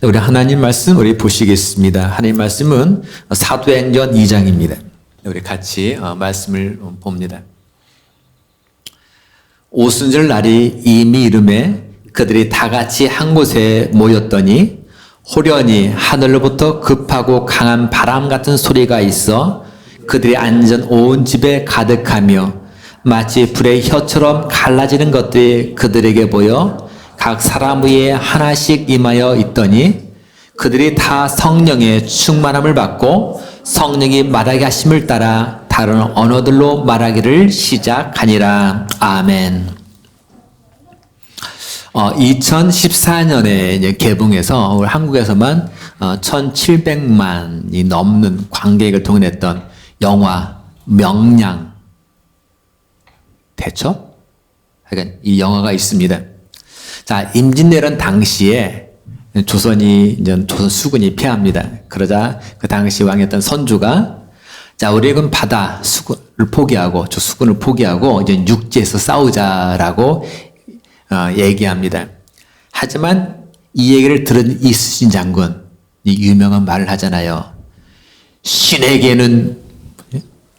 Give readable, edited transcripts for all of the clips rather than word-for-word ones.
우리 하나님 말씀 우리 보시겠습니다. 하나님 말씀은 사도행전 2장입니다. 우리 같이 말씀을 봅니다. 오순절 날이 이미 이름에 그들이 다 같이 한 곳에 모였더니 호련히 하늘로부터 급하고 강한 바람 같은 소리가 있어 그들이 앉은 온 집에 가득하며 마치 불의 혀처럼 갈라지는 것들이 그들에게 보여 각 사람 위에 하나씩 임하여 있더니 그들이 다 성령의 충만함을 받고 성령이 말하게 하심을 따라 다른 언어들로 말하기를 시작하니라. 아멘. 2014년에 개봉해서 우리 한국에서만 1700만이 넘는 관객을 동원했던 영화 명량 대첩? 그러니까 이 영화가 있습니다. 자, 임진왜란 당시에 조선이 이제 조선 수군이 패합니다. 그러자 그 당시 왕이었던 선조가 자, 우리는 바다 수군을 포기하고 저 수군을 포기하고 이제 육지에서 싸우자라고 얘기합니다. 하지만 이 얘기를 들은 이순신 장군 이 유명한 말을 하잖아요. 신에게는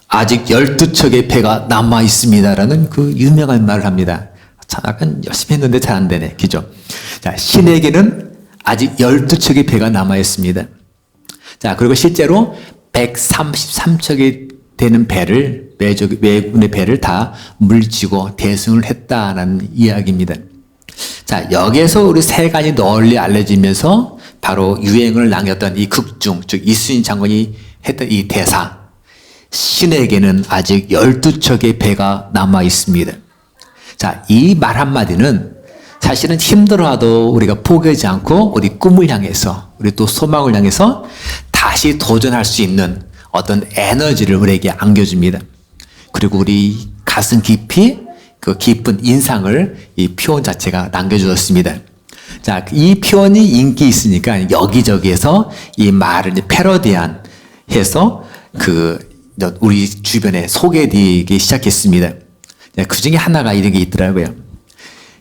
아직 12척의 배가 남아 있습니다라는 그 유명한 말을 합니다. 참 약간 열심히 했는데 잘 안 되네. 그죠? 자, 신에게는 아직 12척의 배가 남아 있습니다. 자, 그리고 실제로 133척이 되는 배를 왜군의 배를 다 물지고 대승을 했다라는 이야기입니다. 자, 여기에서 우리 세간이 널리 알려지면서 바로 유행을 남겼던 이 극중, 즉 이순신 장군이 했던 이 대사. 신에게는 아직 12척의 배가 남아 있습니다. 자, 이 말 한마디는 사실은 힘들어도 우리가 포기하지 않고 우리 꿈을 향해서, 우리 또 소망을 향해서 다시 도전할 수 있는 어떤 에너지를 우리에게 안겨줍니다. 그리고 우리 가슴 깊이 그 깊은 인상을 이 표현 자체가 남겨주었습니다. 자, 이 표현이 인기 있으니까 여기저기에서 이 말을 패러디한 해서 우리 주변에 소개되기 시작했습니다. 그 중에 하나가 이런 게 있더라고요.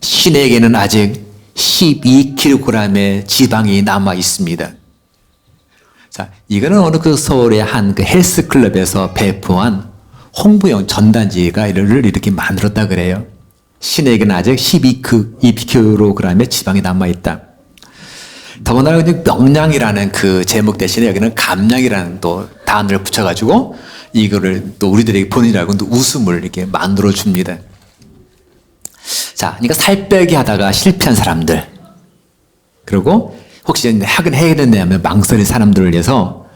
신에게는 아직 12kg의 지방이 남아 있습니다. 자, 이거는 어느 서울의 한 헬스클럽에서 배포한 홍보용 전단지가 이렇게 만들었다 그래요. 신에게는 아직 12kg의 지방이 남아 있다. 더군다나 명량이라는 그 제목 대신에 여기는 감량이라는 또 단어를 붙여가지고 이거를 또 우리들에게 본인이라고 또 웃음을 이렇게 만들어 줍니다. 자, 그러니까 살 빼기 하다가 실패한 사람들, 그리고 혹시 하긴 해야 되는데 하면 망설인 사람들을 위해서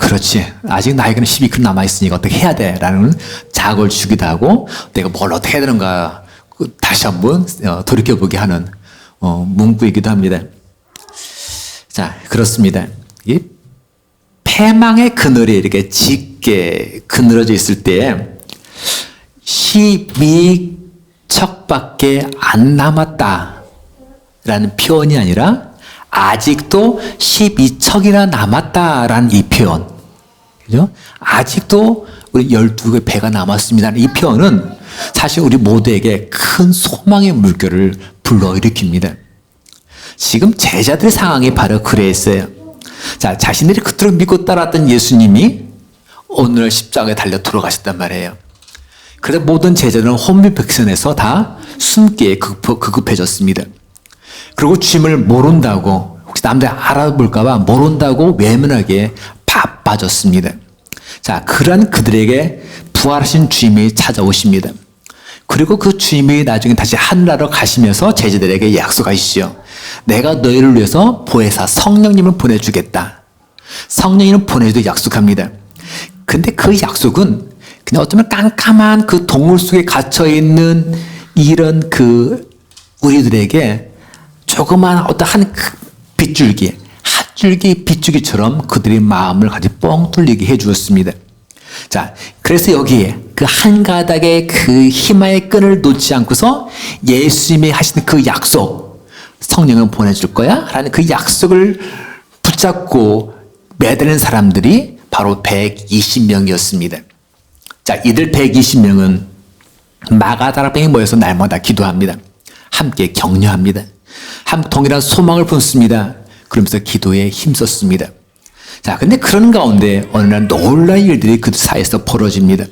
그렇지. 아직 나에게는 12kg 남아있으니까 어떻게 해야 돼? 라는 자극을 주기도 하고 내가 뭘 어떻게 해야 되는가 다시 한번 돌이켜보게 하는 문구이기도 합니다. 자, 그렇습니다. 이 패망의 그늘이 이렇게 짙게 그늘어져 있을 때 12척밖에 안 남았다 라는 표현이 아니라 아직도 12척이나 남았다라는 이 표현. 그죠? 아직도 우리 12개 배가 남았습니다. 이 표현은 사실 우리 모두에게 큰 소망의 물결을 불러일으킵니다. 지금 제자들의 상황이 바로 그랬어요. 자, 자신들이 그토록 믿고 따랐던 예수님이 오늘 십자가에 달려 돌아가셨단 말이에요. 그래서 모든 제자들은 혼비백산에서 다 숨기에 급급해졌습니다. 그리고 주님을 모른다고, 혹시 남들이 알아볼까봐 모른다고 외면하게 바빠졌습니다. 자, 그러한 그들에게 부활하신 주님이 찾아오십니다. 그리고 그 주님이 나중에 다시 하늘나라로 가시면서 제자들에게 약속하시죠. 내가 너희를 위해서 보혜사 성령님을 보내주겠다. 성령님을 보내주도 약속합니다. 근데 그 약속은 그냥 어쩌면 깜깜한 그 동굴 속에 갇혀있는 이런 우리들에게 조그만 어떤 한 빗줄기, 핫줄기 빗줄기처럼 그들의 마음을 같이 뻥 뚫리게 해주었습니다. 자, 그래서 여기에 그 한 가닥의 그 희망의 끈을 놓지 않고서 예수님이 하시는 그 약속, 성령을 보내줄 거야? 라는 그 약속을 붙잡고 매달리는 사람들이 바로 120명이었습니다. 자, 이들 120명은 마가다락방에 모여서 날마다 기도합니다. 함께 격려합니다. 동일한 소망을 품습니다. 그러면서 기도에 힘썼습니다. 자, 근데 그런 가운데 어느 날 놀라운 일들이 그 사이에서 벌어집니다.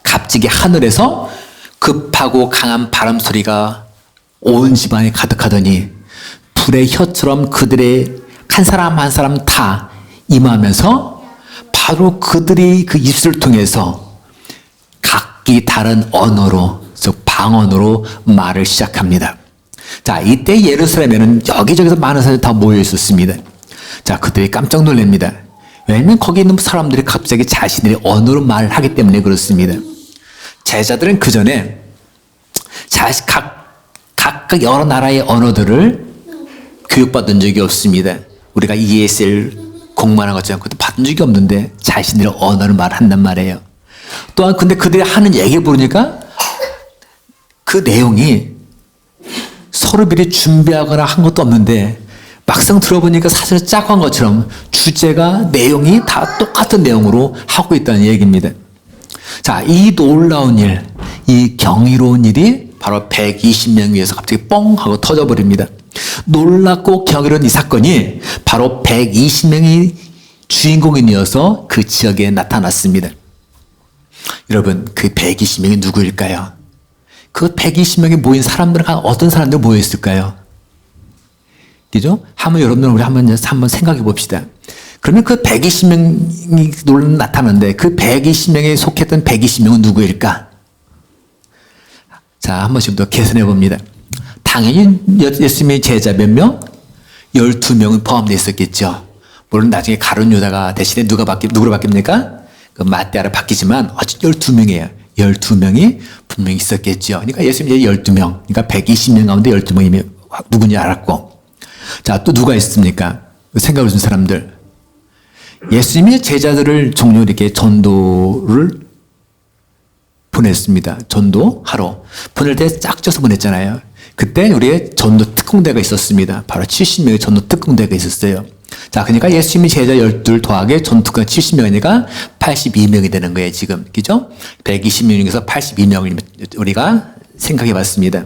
갑자기 하늘에서 급하고 강한 바람 소리가 온 집안에 가득하더니 불의 혀처럼 그들의 한 사람 한 사람 다 임하면서 바로 그들이 그 입술을 통해서 각기 다른 언어로, 즉 방언으로 말을 시작합니다. 자, 이때 예루살렘에는 여기저기서 많은 사람들이 다 모여 있었습니다. 자, 그들이 깜짝 놀랍니다. 왜냐하면 거기 있는 사람들이 갑자기 자신들의 언어로 말을 하기 때문에 그렇습니다. 제자들은 그 전에 각각 여러 나라의 언어들을 교육받은 적이 없습니다. 우리가 ESL 공부하는 것처럼 그것도 받은 적이 없는데 자신들의 언어를 말한단 말이에요. 또한 근데 그들이 하는 얘기를 보니까 그 내용이 서로 미리 준비하거나 한 것도 없는데 막상 들어보니까 사실 짜고 한 것처럼 주제가 내용이 다 똑같은 내용으로 하고 있다는 얘기입니다. 자, 이 놀라운 일, 이 경이로운 일이 바로 120명 위에서 갑자기 뻥 하고 터져버립니다. 놀랍고 경이로운 이 사건이 바로 120명이 주인공이어서 그 지역에 나타났습니다. 여러분, 그 120명이 누구일까요? 그 120명이 모인 사람들은 어떤 사람들 모여 있을까요? 그죠? 한번 여러분들 우리 한번 생각해 봅시다. 그러면 그 120명이 나타나는데 그 120명에 속했던 120명은 누구일까? 자, 한 번씩 더 계산해 봅니다. 당연히 예수님의 제자 몇 명? 12명은 포함되어 있었겠죠. 물론 나중에 가룟 유다가 대신에 누구로 바뀝니까? 그 마띠아로 바뀌지만 어쨌든 12명이에요. 12명이 분명히 있었겠죠. 그러니까 예수님이 12명, 그러니까 120명 가운데 12명이 누군지 알았고. 자, 또 누가 있습니까? 생각을 준 사람들. 예수님이 제자들을 종종 이렇게 전도를 보냈습니다. 전도하러. 보낼 때 짝 쪄서 보냈잖아요. 그때 우리의 전도 특공대가 있었습니다. 바로 70명의 전도 특공대가 있었어요. 자, 그러니까 예수님이 제자 12 더하기 전도 특공대 70명이니까 82명이 되는 거예요, 지금. 그죠? 120명에서 82명을 우리가 생각해 봤습니다.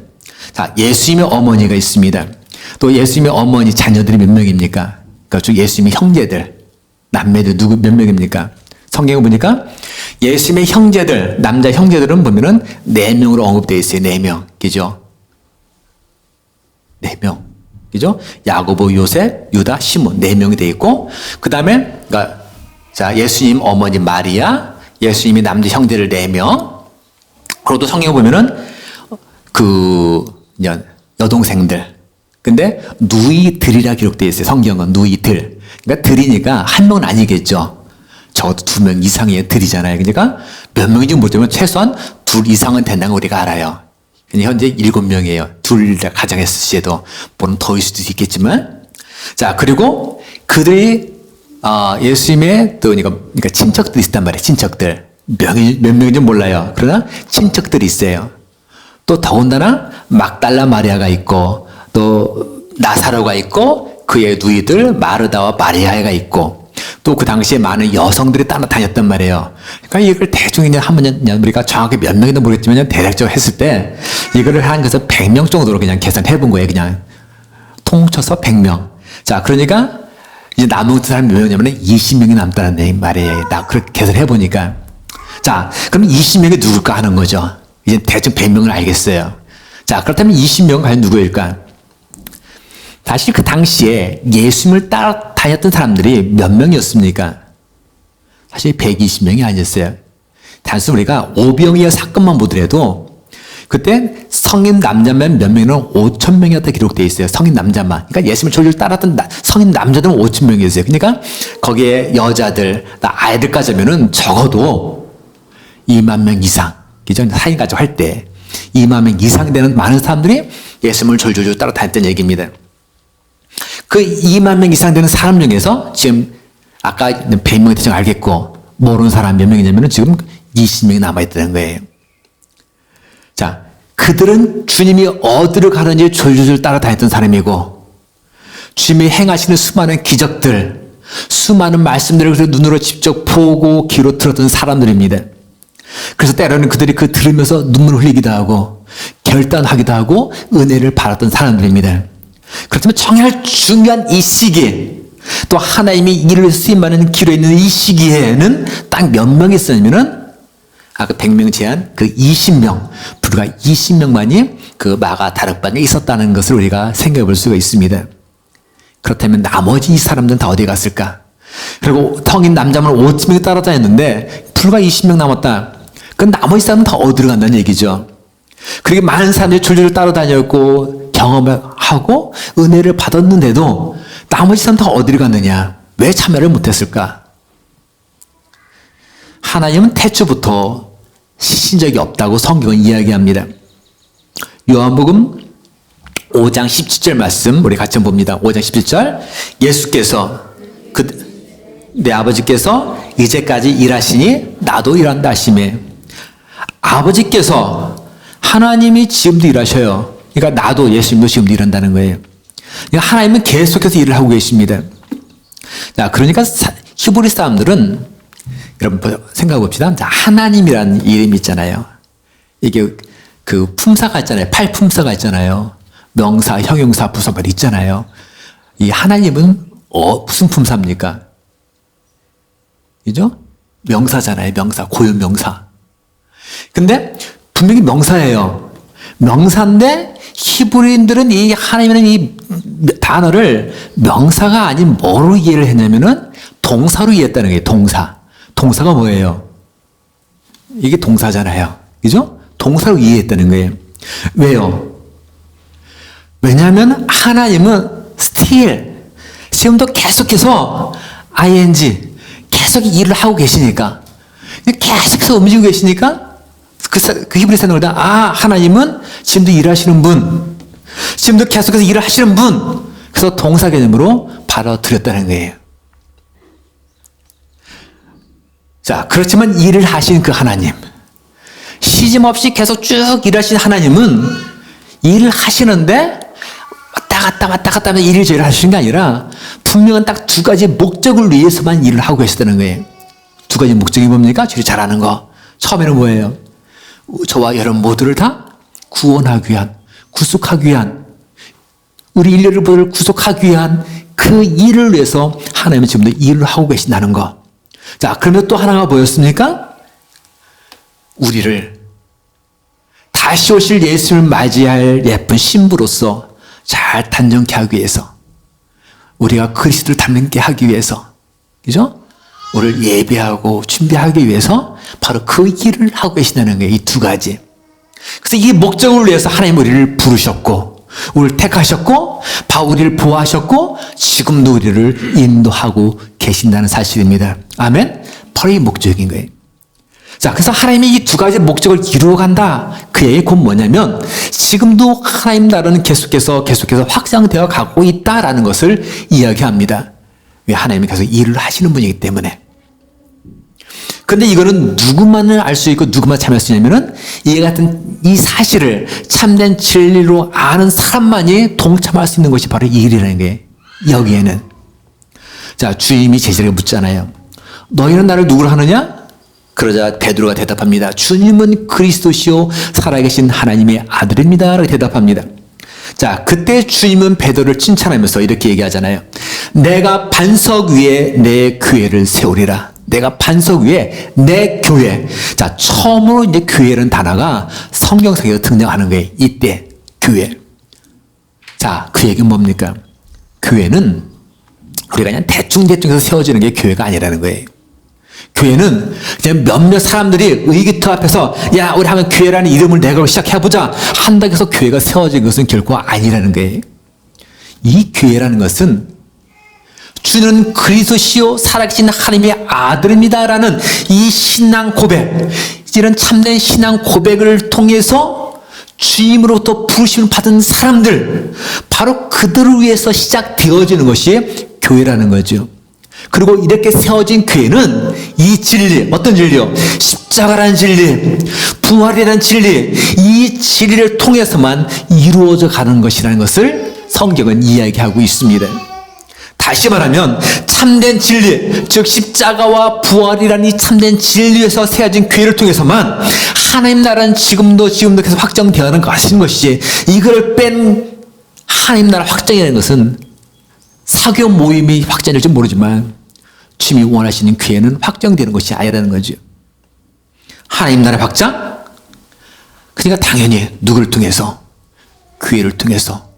자, 예수님의 어머니가 있습니다. 또 예수님의 어머니 자녀들이 몇 명입니까? 그러니까 예수님의 형제들, 남매들 몇 명입니까? 성경에 보니까 예수님의 형제들, 남자 형제들은 보면은 4명으로 언급되어 있어요. 4명. 그죠? 4명. 그죠? 야고보, 요셉, 유다, 시몬. 4명이 되어 있고, 그 다음에, 그러니까, 자, 예수님 어머니 마리아, 예수님의 남자 형제들 4명. 그리고 또 성경에 보면은, 여동생들. 근데, 누이들이라 기록되어 있어요. 성경은 누이들. 그러니까 들이니까 한 명은 아니겠죠. 적어도 2명 이상의 들이잖아요. 그러니까 몇 명인지 모르지만 최소한 2 이상은 된다는 걸 우리가 알아요. 현재 7명이에요. 2 가정했을 시에도 물론 더일 수도 있겠지만. 자, 그리고 그들이 예수님의 또 그러니까 친척들이 있단 말이에요. 친척들. 몇 명인지 몰라요. 그러나 친척들이 있어요. 또 더군다나 막달라 마리아가 있고 또 나사로가 있고 그의 누이들 마르다와 마리아가 있고 또 그 당시에 많은 여성들이 따라다녔단 말이에요. 그러니까 이걸 대충 그냥 한번 우리가 정확히 몇 명인지 모르겠지만 대략적으로 했을 때 이거를 한 것을 100명 정도로 그냥 계산해 본 거예요. 그냥 통쳐서 100명. 자, 그러니까 이제 남은 사람이 몇 명이냐면 20명이 남다는 말이에요. 나 그렇게 계산해 보니까. 자, 그럼 20명이 누굴까 하는 거죠. 이제 대충 100명을 알겠어요. 자, 그렇다면 20명은 과연 누구일까? 사실 그 당시에 예수님을 따라다녔던 사람들이 몇 명이었습니까? 사실 120명이 아니었어요. 단순 우리가 오병이어 사건만 보더라도 그때 성인 남자만 몇 명이면 5,000명이었다 기록되어 있어요. 성인 남자만. 그러니까 예수님을 졸졸 따랐던 성인 남자들은 5,000명이었어요. 그러니까 거기에 여자들, 아이들까지 하면은 적어도 2만 명 이상. 그죠? 사인 가족 할 때 2만 명 이상 되는 많은 사람들이 예수님을 졸졸 따라다녔던 얘기입니다. 그 2만 명 이상 되는 사람 중에서 지금 아까 100명이 대충 알겠고 모르는 사람 몇 명이냐면 지금 20명이 남아있다는 거예요. 자, 그들은 주님이 어디로 가는지 졸졸 따라다녔던 사람이고 주님이 행하시는 수많은 기적들, 수많은 말씀들을 눈으로 직접 보고 귀로 들었던 사람들입니다. 그래서 때로는 그들이 그 들으면서 눈물을 흘리기도 하고 결단하기도 하고 은혜를 받았던 사람들입니다. 그렇다면 정말 중요한 이 시기에, 또 하나님이 일을 쓰임받는 길에 있는 이 시기에는 딱 몇 명이 있었냐면은, 아까 100명 제한, 그 20명, 불과 20명만이 그 마가 다락방에 있었다는 것을 우리가 생각해 볼 수가 있습니다. 그렇다면 나머지 이 사람들은 다 어디 갔을까? 그리고 텅인 남자만 5명이 따라다녔는데 불과 20명 남았다. 그 나머지 사람은 다 어디로 간다는 얘기죠. 그렇게 많은 사람들이 줄줄이 따라다녔고 경험을 하고 은혜를 받았는데도 나머지 사람은 다 어디로 갔느냐? 왜 참여를 못했을까? 하나님은 태초부터 시신 적이 없다고 성경은 이야기합니다. 요한복음 5장 17절 말씀 우리 같이 봅니다. 5장 17절 예수께서 내 아버지께서 이제까지 일하시니 나도 일한다 하시매, 아버지께서 하나님이 지금도 일하셔요. 그러니까 나도 예수님도 지금도 일한다는 거예요. 그러니까 하나님은 계속해서 일을 하고 계십니다. 자, 그러니까 히브리 사람들은 여러분 생각해 봅시다. 자, 하나님이라는 이름이 있잖아요. 이게 그 품사가 있잖아요. 팔품사가 있잖아요. 명사, 형용사, 부사가 있잖아요. 이 하나님은 무슨 품사입니까? 그죠? 명사잖아요. 명사, 고유 명사. 근데 분명히 명사예요. 명사인데 히브리인들은 이 하나님이라는 이 단어를 명사가 아닌 뭐로 이해를 했냐면은 동사로 이해했다는 거예요. 동사. 동사가 뭐예요? 이게 동사잖아요. 그죠? 동사로 이해했다는 거예요. 왜요? 왜냐하면 하나님은 still, 지금도 계속해서 ing, 계속 일을 하고 계시니까, 계속해서 움직이고 계시니까, 그 히브리 사람들, 하나님은 지금도 일하시는 분, 지금도 계속해서 일을 하시는 분, 그래서 동사 개념으로 받아들였다는 거예요. 자, 그렇지만 일을 하신 그 하나님, 쉬짐 없이 계속 쭉 일하신 하나님은 일을 하시는데 왔다 갔다 하면서 일을 저일을 하시는 게 아니라 분명한 딱 두 가지 목적을 위해서만 일을 하고 계시다는 거예요. 두 가지 목적이 뭡니까? 저를 잘하는 거. 처음에는 뭐예요? 저와 여러분 모두를 다 구원하기 위한, 구속하기 위한, 우리 인류를 구속하기 위한 그 일을 위해서 하나님은 지금도 일을 하고 계신다는 거. 자, 그러면 또 하나가 뭐였습니까? 우리를 다시 오실 예수를 맞이할 예쁜 신부로서 잘 단정케 하기 위해서, 우리가 그리스도를 닮게 하기 위해서, 그죠? 우리를 예배하고 준비하기 위해서 바로 그 일을 하고 계신다는 거예요. 이 두 가지. 그래서 이 목적을 위해서 하나님 우리를 부르셨고, 우리를 택하셨고, 우리를 보호하셨고, 지금도 우리를 인도하고 계신다는 사실입니다. 아멘? 바로 이 목적인 거예요. 자, 그래서 하나님이 이 두 가지 목적을 이루어간다. 그 얘기 곧 뭐냐면 지금도 하나님 나라는 계속해서 확장되어 가고 있다라는 것을 이야기합니다. 왜? 하나님이 계속 일을 하시는 분이기 때문에. 근데 이거는 누구만을 알 수 있고 누구만 참여할 수 있냐면은 이 같은 이 사실을 참된 진리로 아는 사람만이 동참할 수 있는 것이 바로 이 일이라는 거예요. 여기에는. 자, 주님이 제자에게 묻잖아요. 너희는 나를 누구로 하느냐? 그러자 베드로가 대답합니다. 주님은 그리스도시요 살아계신 하나님의 아들입니다. 라고 대답합니다. 자, 그때 주님은 베드로를 칭찬하면서 이렇게 얘기하잖아요. 내가 반석 위에 내 교회를 세우리라. 내가 반석 위에 내 교회. 자, 처음으로 이제 교회라는 단어가 성경상에서 등장하는 거예요. 이때 교회. 자, 그 얘기는 뭡니까? 교회는 우리가 그냥 대충해서 세워지는 게 교회가 아니라는 거예요. 교회는 그냥 몇몇 사람들이 의기투 앞에서 야, 우리 하면 교회라는 이름을 내걸고 시작해보자 한다고 해서 교회가 세워진 것은 결코 아니라는 거예요. 이 교회라는 것은 주는 그리스도시요 살아계신 하나님의 아들입니다라는 이 신앙 고백, 이런 참된 신앙 고백을 통해서 주님으로부터 부르심을 받은 사람들, 바로 그들을 위해서 시작되어지는 것이 교회라는 거죠. 그리고 이렇게 세워진 교회는 이 진리, 어떤 진리요? 십자가라는 진리, 부활이라는 진리, 이 진리를 통해서만 이루어져 가는 것이라는 것을 성경은 이야기하고 있습니다. 다시 말하면 참된 진리, 즉 십자가와 부활이라는 이 참된 진리에서 세워진 교회를 통해서만 하나님 나라는 지금도 계속 확정되어가는 것이지, 이걸 뺀 하나님 나라 확장이라는 것은 사교 모임이 확장될지 모르지만 주님이 원하시는 교회는 확장되는 것이 아니라는 거죠. 하나님 나라 확장? 그러니까 당연히 누구를 통해서? 교회를 통해서.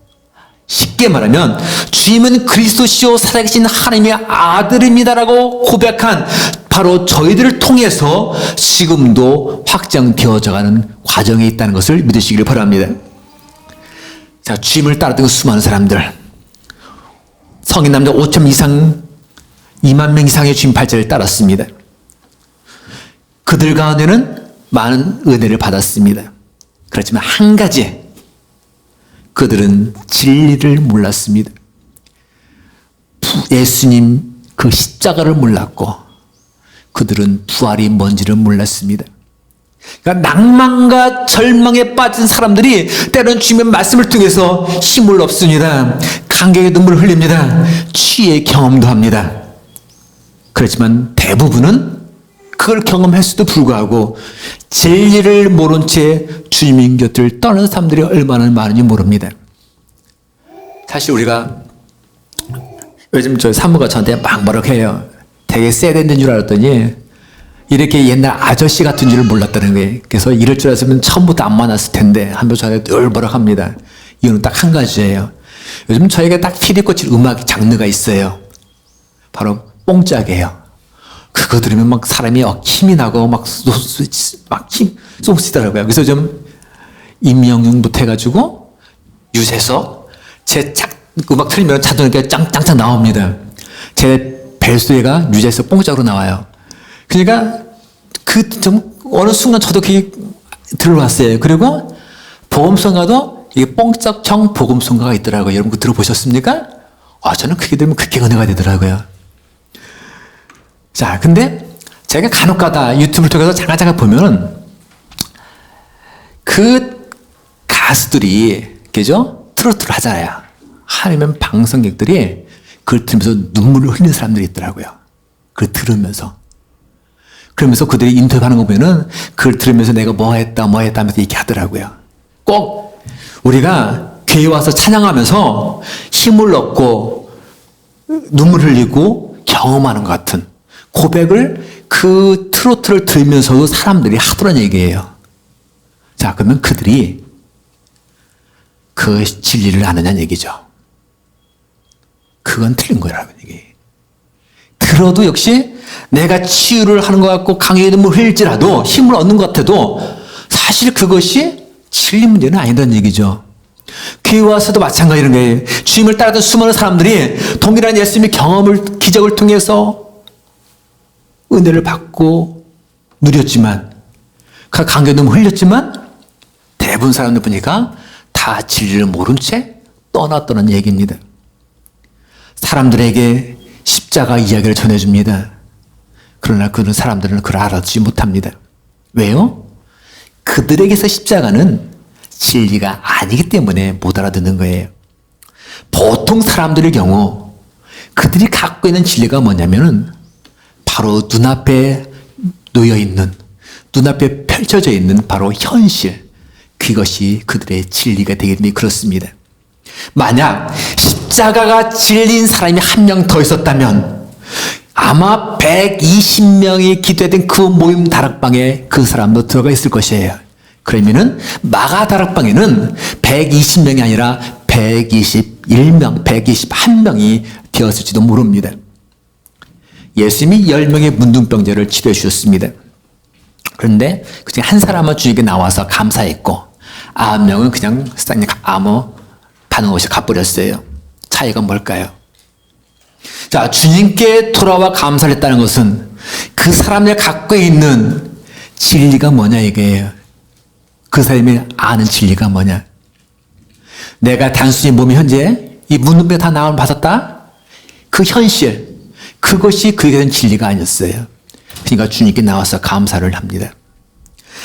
쉽게 말하면 주님은 그리스도시요 살아계신 하나님의 아들입니다라고 고백한 바로 저희들을 통해서 지금도 확장되어져가는 과정에 있다는 것을 믿으시기를 바랍니다. 자, 주님을 따랐던 수많은 사람들, 성인 남자 5천 이상, 2만 명 이상의 주님 발자를 따랐습니다. 그들 가운데는 많은 은혜를 받았습니다. 그렇지만 한 가지, 그들은 진리를 몰랐습니다. 예수님 그 십자가를 몰랐고 그들은 부활이 뭔지를 몰랐습니다. 그러니까 낭만과 절망에 빠진 사람들이 때로는 주님의 말씀을 통해서 힘을 얻습니다. 감격의 눈물을 흘립니다. 취의 경험도 합니다. 그렇지만 대부분은 그걸 경험했을지도 불구하고 진리를 모른 채 주님의 곁을 떠나는 사람들이 얼마나 많은지 모릅니다. 사실 우리가 요즘 저 사모가 저한테 막 뭐라고 해요. 되게 세련된 줄 알았더니 이렇게 옛날 아저씨 같은 줄을 몰랐다는 거예요. 그래서 이럴 줄 알았으면 처음부터 안 만났을 텐데 하면서 저한테 늘 뭐라고 합니다. 이유는 딱 한 가지예요. 요즘 저에게 딱 피리 꽂힐 음악 장르가 있어요. 바로 뽕짝이에요. 그거 들으면 막 사람이 힘이 나고 막 힘 쏟으시더라고요. 그래서 좀 임영웅부터 해가지고 유재석 제 음악 틀리면 자동으로 이렇게 짱짱짱 나옵니다. 제 벨소리가 유재석 뽕짝으로 나와요. 그러니까 그 좀 어느 순간 저도 그게 들어왔어요. 그리고 복음성가도 이게 뽕짝형 복음성가가 있더라고요. 여러분 그 들어보셨습니까? 저는 그게 들으면 그렇게 은혜가 되더라고요. 자, 근데 제가 간혹가다 유튜브를 통해서 잠깐 보면은 그 가수들이, 그죠? 트로트를 하잖아요. 아니면 방송객들이 그걸 들으면서 눈물을 흘리는 사람들이 있더라고요. 그걸 들으면서. 그러면서 그들이 인터뷰하는 거 보면은 그걸 들으면서 내가 뭐 했다 하면서 얘기하더라고요. 꼭 우리가 교회 와서 찬양하면서 힘을 얻고 눈물 흘리고 경험하는 것 같은 고백을 그 트로트를 들으면서도 사람들이 하더란 얘기예요. 자, 그러면 그들이 그 진리를 아느냐는 얘기죠. 그건 틀린 거라는 얘기예요. 들어도 역시 내가 치유를 하는 것 같고 강의 눈물 흘릴지라도 힘을 얻는 것 같아도 사실 그것이 진리 문제는 아니라는 얘기죠. 교회 와서도 마찬가지인 거예요. 주님을 따르던 수많은 사람들이 동일한 예수님의 경험을, 기적을 통해서 은혜를 받고 누렸지만, 강경 눈물 흘렸지만 대부분 사람들 보니까 다 진리를 모른 채 떠났다는 얘기입니다. 사람들에게 십자가 이야기를 전해줍니다. 그러나 그런 사람들은 그걸 알아듣지 못합니다. 왜요? 그들에게서 십자가는 진리가 아니기 때문에 못 알아듣는 거예요. 보통 사람들의 경우 그들이 갖고 있는 진리가 뭐냐면은 바로 눈앞에 놓여있는, 눈앞에 펼쳐져 있는 바로 현실, 그것이 그들의 진리가 되기 때문에 그렇습니다. 만약 십자가가 진리인 사람이 한 명 더 있었다면 아마 120명이 기도했던 그 모임 다락방에 그 사람도 들어가 있을 것이에요. 그러면은 마가 다락방에는 120명이 아니라 121명, 121명이 되었을지도 모릅니다. 예수님이 10명의 문둥병자를 치료해 주셨습니다. 그런데 그중에 한 사람은 주님께 나와서 감사했고 9명은 그냥 아무 반응 없이 가버렸어요. 차이가 뭘까요? 자, 주님께 돌아와 감사를 했다는 것은 그 사람이 갖고 있는 진리가 뭐냐 이거예요. 그 사람이 아는 진리가 뭐냐. 내가 단순히 몸이 현재 이 문둥병 다 나음을 받았다? 그 현실, 그것이 그에게 된 진리가 아니었어요. 그러니까 주님께 나와서 감사를 합니다.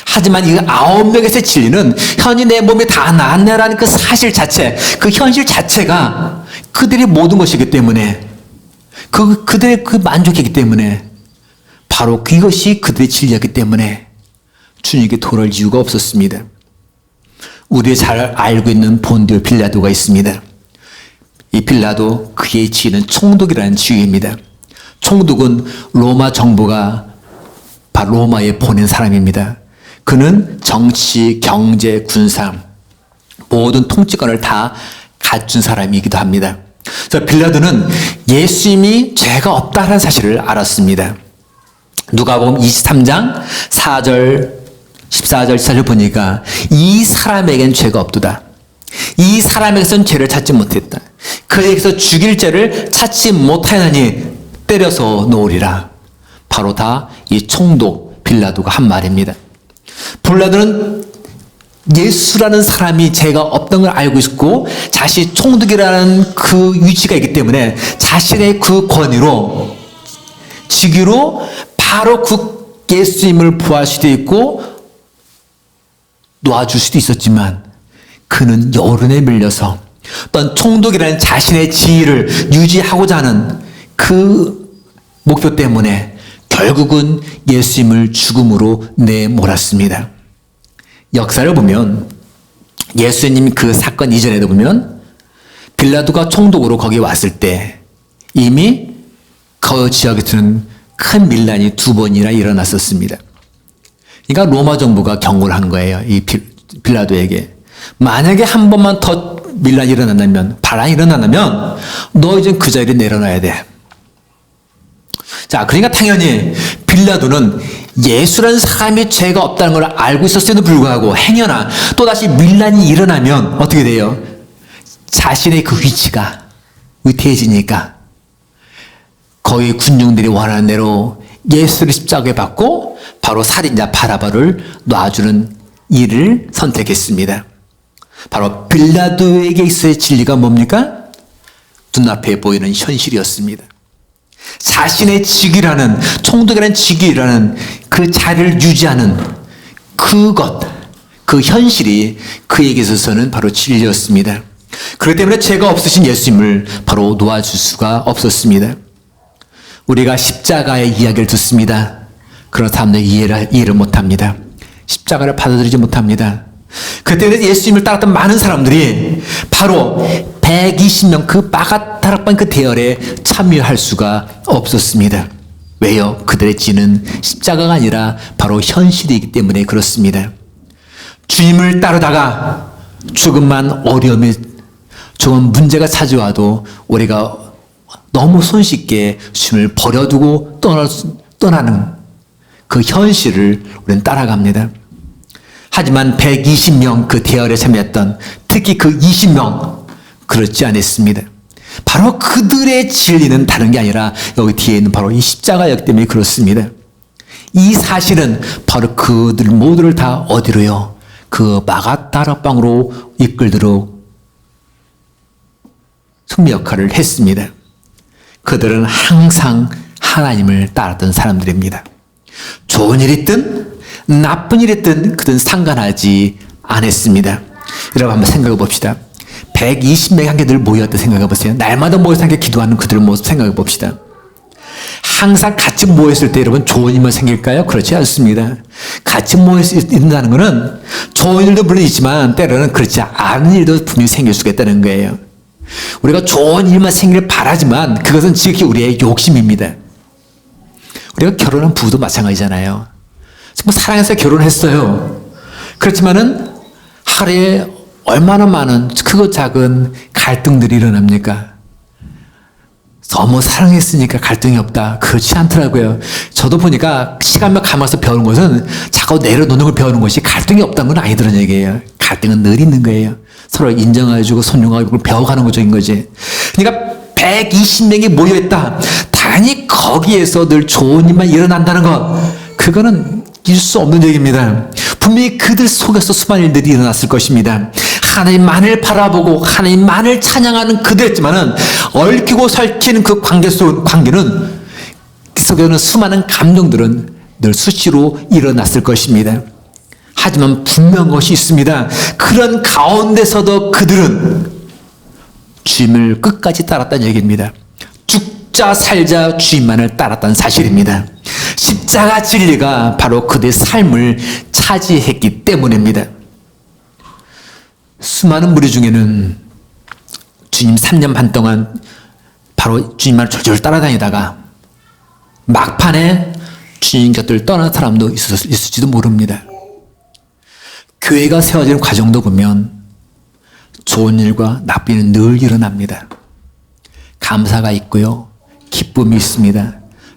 하지만 이 9명에서의 진리는 현이 내 몸이 다 나았네라는 그 사실 자체, 그 현실 자체가 그들의 모든 것이기 때문에, 그들의 그 만족이기 때문에, 바로 그것이 그들의 진리였기 때문에 주님께 돌아올 이유가 없었습니다. 우리가 잘 알고 있는 본디오 빌라도가 있습니다. 이 빌라도 그의 지위는 총독이라는 지위입니다. 총독은 로마 정부가 바로 로마에 보낸 사람입니다. 그는 정치, 경제, 군사 모든 통치권을 다 갖춘 사람이기도 합니다. 그래서 빌라도는 예수님이 죄가 없다는 사실을 알았습니다. 누가복음 23장 4절 14절 14절 보니까 이 사람에겐 죄가 없도다. 이 사람에게서는 죄를 찾지 못했다. 그에게서 죽일 죄를 찾지 못하였나니 때려서 놓으리라. 바로 다 이 총독 빌라도가 한 말입니다. 빌라도는 예수라는 사람이 죄가 없던 걸 알고 있고 자신이 총독이라는 그 위치가 있기 때문에 자신의 그 권위로 직위로 바로 그 예수님을 부활할 수도 있고 놓아줄 수도 있었지만 그는 여론에 밀려서 어떤 총독이라는 자신의 지위를 유지하고자 하는 그 목표 때문에 결국은 예수님을 죽음으로 내몰았습니다. 역사를 보면 예수님 그 사건 이전에도 보면 빌라도가 총독으로 거기 왔을 때 이미 그 지역에서는 큰 밀란이 2번이나 일어났었습니다. 그러니까 로마 정부가 경고를 한 거예요. 이 빌라도에게. 만약에 한 번만 더 밀란이 일어난다면, 반란이 일어난다면 너 이제 그 자리에 내려놔야 돼. 자, 그러니까 당연히 빌라도는 예수라는 사람이 죄가 없다는 걸 알고 있었음에도 불구하고 행여나 또다시 밀란이 일어나면 어떻게 돼요? 자신의 그 위치가 위태해지니까 거기 군중들이 원하는 대로 예수를 십자가에 받고 바로 살인자 바라바를 놔주는 일을 선택했습니다. 바로 빌라도에게 있어야 진리가 뭡니까? 눈앞에 보이는 현실이었습니다. 자신의 직위라는 총독이라는 직위라는 그 자리를 유지하는 그것, 그 현실이 그에게 있어서는 바로 진리였습니다. 그렇기 때문에 죄가 없으신 예수님을 바로 놓아줄 수가 없었습니다. 우리가 십자가의 이야기를 듣습니다. 그런 사람들 이해를 못합니다. 십자가를 받아들이지 못합니다. 그때 예수님을 따랐던 많은 사람들이 바로 120명 그 마가다락방 그 대열에 참여할 수가 없었습니다. 왜요? 그들의 지는 십자가가 아니라 바로 현실이기 때문에 그렇습니다. 주님을 따르다가 조금만 어려움이 조금 문제가 찾아와도 우리가 너무 손쉽게 주님을 버려두고 떠나는 그 현실을 우리는 따라갑니다. 하지만 120명 그 대열에 참여했던 특히 그 20명 그렇지 않았습니다. 바로 그들의 진리는 다른 게 아니라 여기 뒤에 있는 바로 이 십자가였기 때문에 그렇습니다. 이 사실은 바로 그들 모두를 다 어디로요? 그 마가다락방으로 이끌도록 승리 역할을 했습니다. 그들은 항상 하나님을 따랐던 사람들입니다. 좋은 일이든 나쁜 일이든 그들은 상관하지 않았습니다. 여러분 한번 생각해 봅시다. 120명이 함께 늘 모였다 생각해 보세요. 날마다 모여서 함께 기도하는 그들을 모습 생각해 봅시다. 항상 같이 모였을 때 여러분 좋은 일만 생길까요? 그렇지 않습니다. 같이 모여있다는 것은 좋은 일도 물론 있지만 때로는 그렇지 않은 일도 분명히 생길 수가 있다는 거예요. 우리가 좋은 일만 생기를 바라지만 그것은 지극히 우리의 욕심입니다. 우리가 결혼한 부부도 마찬가지잖아요. 정말 사랑해서 결혼했어요. 그렇지만은 하루에 얼마나 많은 크고 작은 갈등들이 일어납니까? 너무 사랑했으니까 갈등이 없다. 그렇지 않더라고요. 저도 보니까 시간만 감아서 배우는 것은 자꾸 내려놓는 걸 배우는 것이 갈등이 없다는 건 아니더란 얘기예요. 갈등은 늘 있는 거예요. 서로 인정해주고 존중하고 배워가는 것인 거지. 그러니까 120명이 모여있다. 당연히 거기에서 늘 좋은 일만 일어난다는 것. 그거는 있을 수 없는 얘기입니다. 분명히 그들 속에서 수많은 일들이 일어났을 것입니다. 하나님만을 바라보고 하나님만을 찬양하는 그들이었지만은 얽히고 설키는 그 관계는 그 속에는 수많은 감정들은 늘 수시로 일어났을 것입니다. 하지만 분명한 것이 있습니다. 그런 가운데서도 그들은 주님을 끝까지 따랐다는 얘기입니다. 죽자 살자 주님만을 따랐다는 사실입니다. 십자가 진리가 바로 그들의 삶을 차지했기 때문입니다. 수많은 무리 중에는 주님 3년 반 동안 바로 주님만 졸졸 따라다니다가 막판에 주님 곁을 떠난 사람도 있을지도 모릅니다. 교회가 세워지는 과정도 보면 좋은 일과 나쁜 일은 늘 일어납니다. 감사가 있고요, 기쁨이 있습니다.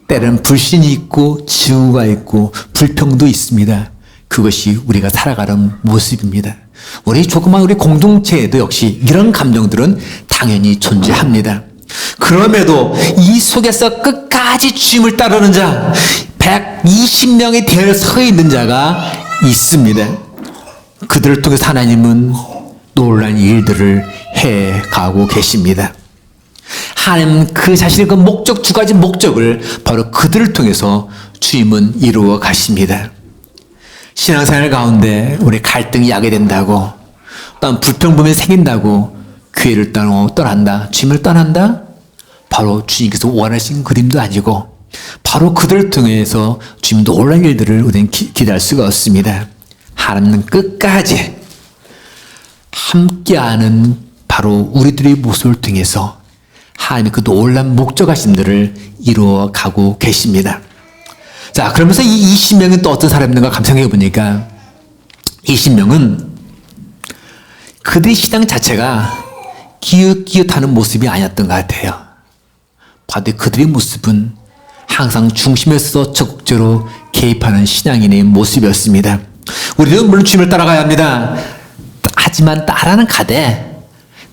때로는 불신이 있고 증오가 있고 불평도 있습니다. 그것이 우리가 살아가는 모습입니다. 우리 조그만 우리 공동체에도 역시 이런 감정들은 당연히 존재합니다. 그럼에도 이 속에서 끝까지 주님을 따르는 자 120명이 되어 서 있는 자가 있습니다. 그들을 통해서 하나님은 놀라운 일들을 해가고 계십니다. 하나님 그 자신의 그 목적, 두 가지 목적을 바로 그들을 통해서 주님은 이루어 가십니다. 신앙생활 가운데 우리 갈등이 야게 된다고, 또한 불평불만이 생긴다고 교회를 떠난다, 주님을 떠난다? 바로 주님께서 원하신 그림도 아니고 바로 그들을 통해서 주님 놀라운 일들을 우리는 기대할 수가 없습니다. 하나님은 끝까지 함께하는 바로 우리들의 모습을 통해서 하나님의 그 놀라운 목적하심들을 이루어 가고 계십니다. 자, 그러면서 이 20명은 또 어떤 사람인가 감상해 보니까 20명은 그들의 신앙 자체가 기웃기웃하는 모습이 아니었던 것 같아요. 반대 그들의 모습은 항상 중심에서 적극적으로 개입하는 신앙인의 모습이었습니다. 우리도 물론 주님을 따라가야 합니다. 하지만 따라는 가되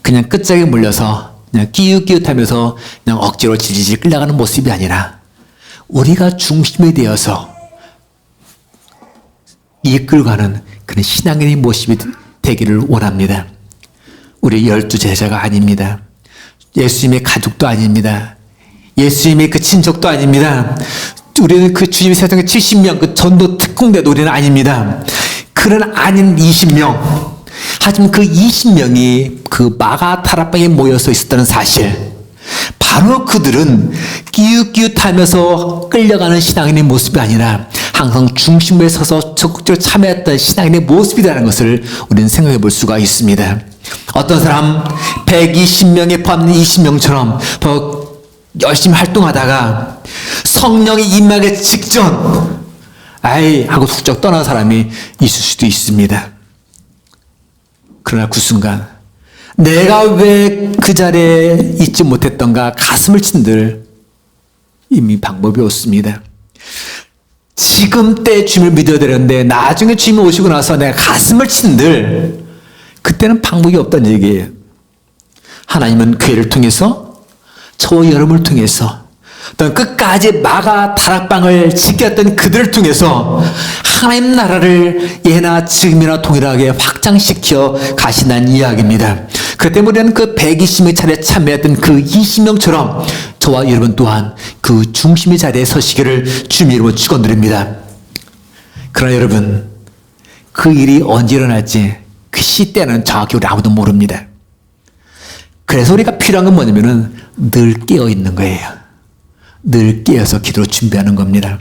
그냥 끝자락에 물려서 그냥 끼웃끼웃하면서 그냥 억지로 질질 끌려가는 모습이 아니라 우리가 중심이 되어서 이끌어가는 그런 신앙인의 모습이 되기를 원합니다. 우리 12제자가 아닙니다. 예수님의 가족도 아닙니다. 예수님의 그 친족도 아닙니다. 우리는 그 주님의 세상에 70명 그 전도 특공대도 우리는 아닙니다. 그런 아닌 20명. 하지만 그 20명이 그 마가다락방에 모여서 있었다는 사실, 바로 그들은 끼웃끼웃하면서 끌려가는 신앙인의 모습이 아니라 항상 중심에 서서 적극적으로 참여했던 신앙인의 모습이라는 것을 우리는 생각해 볼 수가 있습니다. 어떤 사람 120명에 포함된 20명처럼 더 열심히 활동하다가 성령이 임하기 직전 아이 하고 훌쩍 떠난 사람이 있을 수도 있습니다. 그러나 그 순간 내가 왜 그 자리에 있지 못했던가 가슴을 친들 이미 방법이 없습니다. 지금 때 주님을 믿어야 되는데 나중에 주님이 오시고 나서 내가 가슴을 친들 그때는 방법이 없다는 얘기예요. 하나님은 교회를 통해서 저와 여러분을 통해서 또 끝까지 마가다락방을 지켰던 그들을 통해서 하나님 나라를 예나 지금이나 동일하게 확장시켜 가신다는 이야기입니다. 그 때문에 우리는 그 120명 차례 참여했던 그 20명처럼 저와 여러분 또한 그 중심의 자리에 서시기를 주님 이름으로 축원드립니다. 그러나 여러분, 그 일이 언제 일어날지 그 시대는 정확히 우리 아무도 모릅니다. 그래서 우리가 필요한 건 뭐냐면은 늘 깨어있는 거예요. 늘 깨어서 기도로 준비하는 겁니다.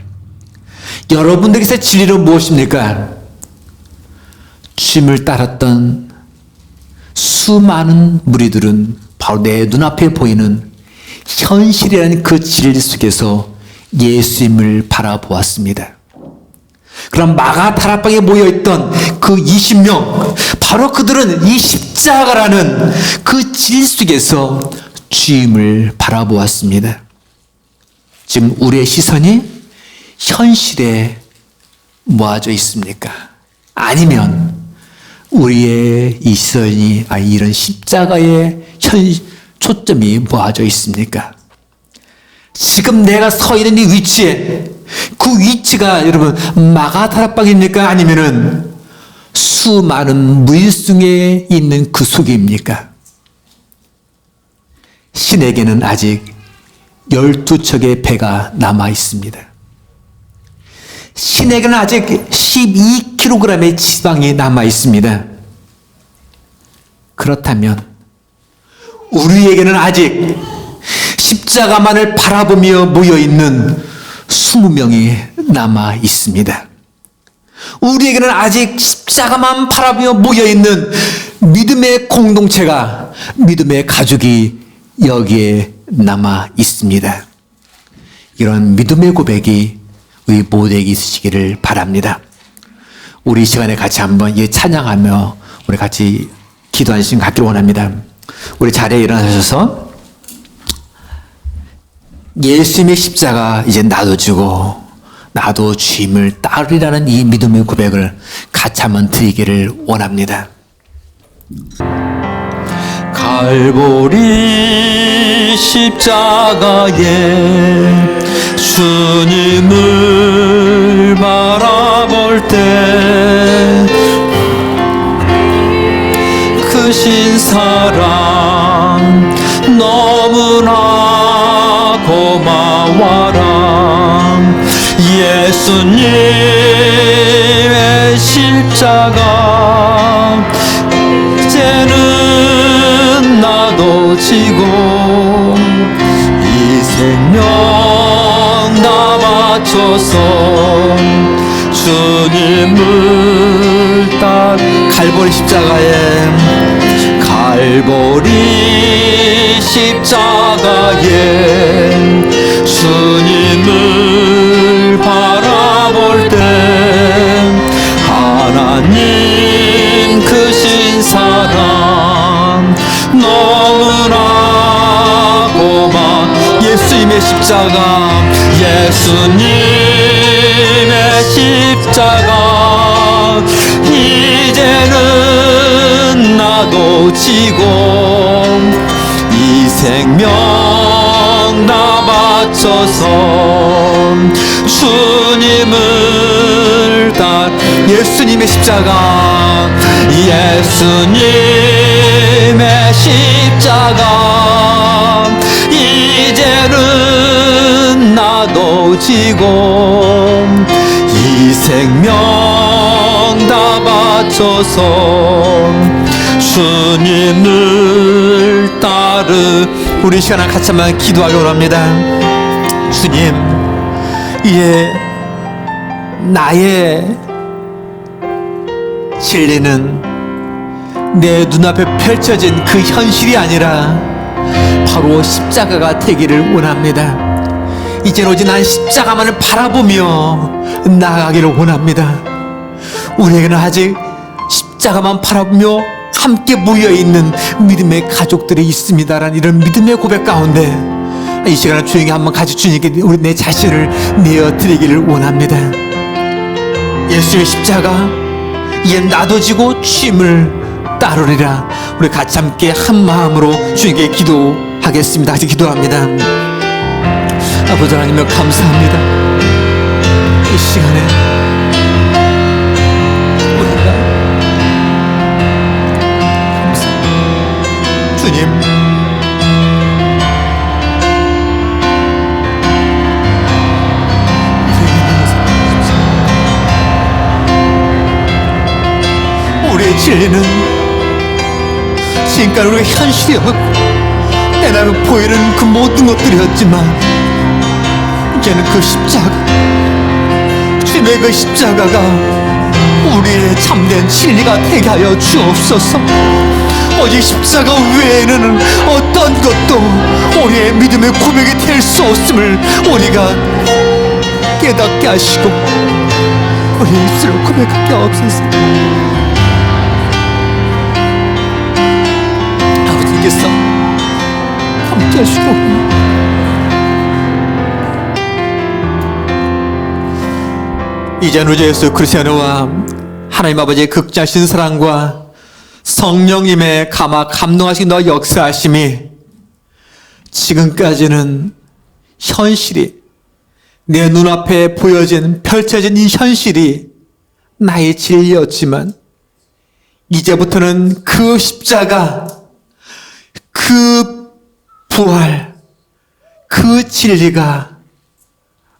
여러분들께서 진리는 무엇입니까? 주님을 따랐던 수많은 무리들은 바로 내 눈앞에 보이는 현실이라는 그 진리 속에서 예수님을 바라보았습니다. 그럼 마가다락방에 모여있던 그 20명, 바로 그들은 이 십자가라는 그 진리 속에서 주님을 바라보았습니다. 지금 우리의 시선이 현실에 모아져 있습니까? 아니면 우리의 이 시선이 이런 십자가의 초점이 모아져 있습니까? 지금 내가 서 있는 이 위치에 그 위치가 여러분 마가다락방입니까? 아니면은 수많은 무일승에 있는 그 속입니까? 신에게는 아직 12척의 배가 남아 있습니다. 신에게는 아직 12kg의 지방이 남아 있습니다. 그렇다면 우리에게는 아직 십자가만을 바라보며 모여있는 20명이 남아 있습니다. 우리에게는 아직 십자가만 바라보며 모여있는 믿음의 공동체가, 믿음의 가족이 여기에 남아 있습니다. 이런 믿음의 고백이 우리 모두에게 있으시기를 바랍니다. 우리 이 시간에 같이 한번 찬양하며 우리 같이 기도하는 시간 갖기를 원합니다. 우리 자리에 일어나셔서 예수님의 십자가 이제 나도 지고 나도 주임을 따르리라는 이 믿음의 고백을 같이 한번 드리기를 원합니다. 갈보리 십자가에 주님을 바라볼 때 크신 사랑 너무나 고마워라. 예수님의 십자가 이제는 나도 지고 이 생명 다 바쳐서 주님을 따라 갈보리 십자가에 주님을 바라볼 때 하나님 크신 사랑 너무나 예수님의 십자가 이제는 나도 지고 이 생명 다 바쳐서 주님을 따라 예수님의 십자가 이제는 나도 지고 이 생명 다 바쳐서 주님을 우리 시간 같이 한번 기도하기 원합니다. 주님, 이제 나의 진리는 내 눈앞에 펼쳐진 그 현실이 아니라 바로 십자가가 되기를 원합니다. 이제 오직 난 십자가만을 바라보며 나아가기를 원합니다. 우리에게는 아직 십자가만 바라보며 함께 모여있는 믿음의 가족들이 있습니다라는 이런 믿음의 고백 가운데 이 시간을 조용히 한번 같이 주님께 우리 내 자신을 내어드리기를 원합니다. 예수의 십자가 이제 나도 지고 주님을 따르리라. 우리 같이 함께 한 마음으로 주님께 기도하겠습니다. 같이 기도합니다. 아버지 하나님 감사합니다. 이 시간에 우리가 감사합니다. 주님 우리의 진리는 지금까지 우리의 현실이었고 내 눈에 보이는 그 모든 것들이었지만 이제는 그 십자가, 주님의 그 십자가가 우리의 참된 진리가 되게 하여 주옵소서. 오직 십자가 외에는 어떤 것도 우리의 믿음의 고백이 될 수 없음을 우리가 깨닫게 하시고 우리의 입술을 고백하게 하옵소서. 아버지께서 함께 하시고 이제는 우리 예수 그리스도와 하나님 아버지의 극자신 사랑과 성령님의 감동하신 너와 역사하심이 지금까지는 현실이 내 눈앞에 펼쳐진 이 현실이 나의 진리였지만 이제부터는 그 십자가, 그 부활, 그 진리가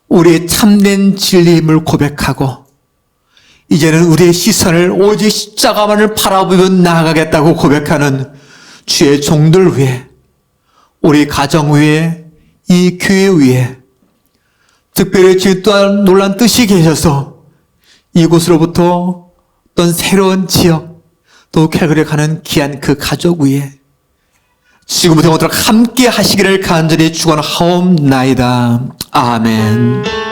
우리의 참된 진리임을 고백하고 이제는 우리의 시선을 오직 십자가만을 바라보며 나아가겠다고 고백하는 주의 종들 위에, 우리 가정 위에, 이 교회 위에 특별히 주님 또한 놀란 뜻이 계셔서 이곳으로부터 어떤 새로운 지역, 또 캘거리에 가는 귀한 그 가족 위에 지금부터 영원토록 함께 하시기를 간절히 축원하옵나이다. 아멘.